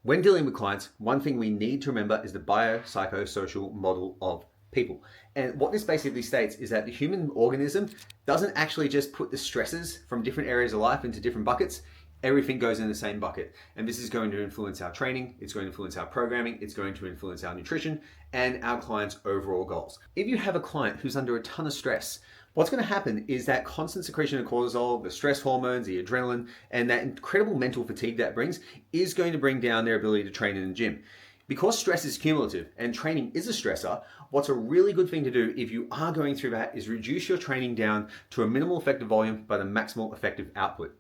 When dealing with clients, one thing we need to remember is the biopsychosocial model of people. And what this basically states is that the human organism doesn't actually just put the stresses from different areas of life into different buckets. Everything goes in the same bucket. And this is going to influence our training, it's going to influence our programming, it's going to influence our nutrition and our clients' overall goals. If you have a client who's under a ton of stress, what's going to happen is that constant secretion of cortisol, the stress hormones, the adrenaline, and that incredible mental fatigue that brings is going to bring down their ability to train in the gym. Because stress is cumulative and training is a stressor, what's a really good thing to do if you are going through that is reduce your training down to a minimal effective volume but a maximal effective output.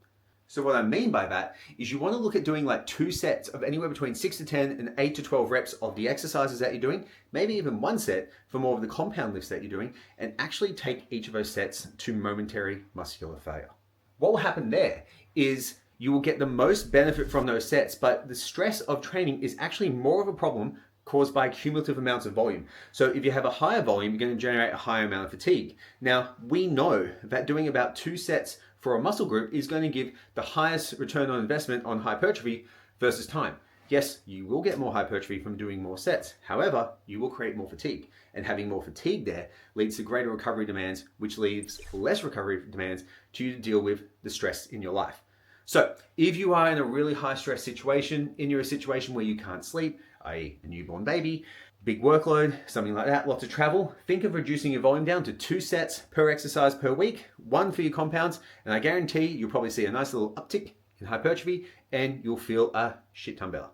So what I mean by that is you want to look at doing like 2 sets of anywhere between 6 to 10 and 8 to 12 reps of the exercises that you're doing, maybe even 1 set for more of the compound lifts that you're doing, and actually take each of those sets to momentary muscular failure. What will happen there is you will get the most benefit from those sets, but the stress of training is actually more of a problem caused by cumulative amounts of volume. So if you have a higher volume, you're going to generate a higher amount of fatigue. Now, we know that doing about 2 sets for a muscle group is going to give the highest return on investment on hypertrophy versus time. Yes, you will get more hypertrophy from doing more sets. However, you will create more fatigue. And having more fatigue there leads to greater recovery demands, which leaves less recovery demands to you to deal with the stress in your life. So if you are in a really high stress situation, in your situation where you can't sleep, i.e. a newborn baby, big workload, something like that, lots of travel, think of reducing your volume down to 2 sets per exercise per week, 1 for your compounds, and I guarantee you'll probably see a nice little uptick in hypertrophy and you'll feel a shit ton better.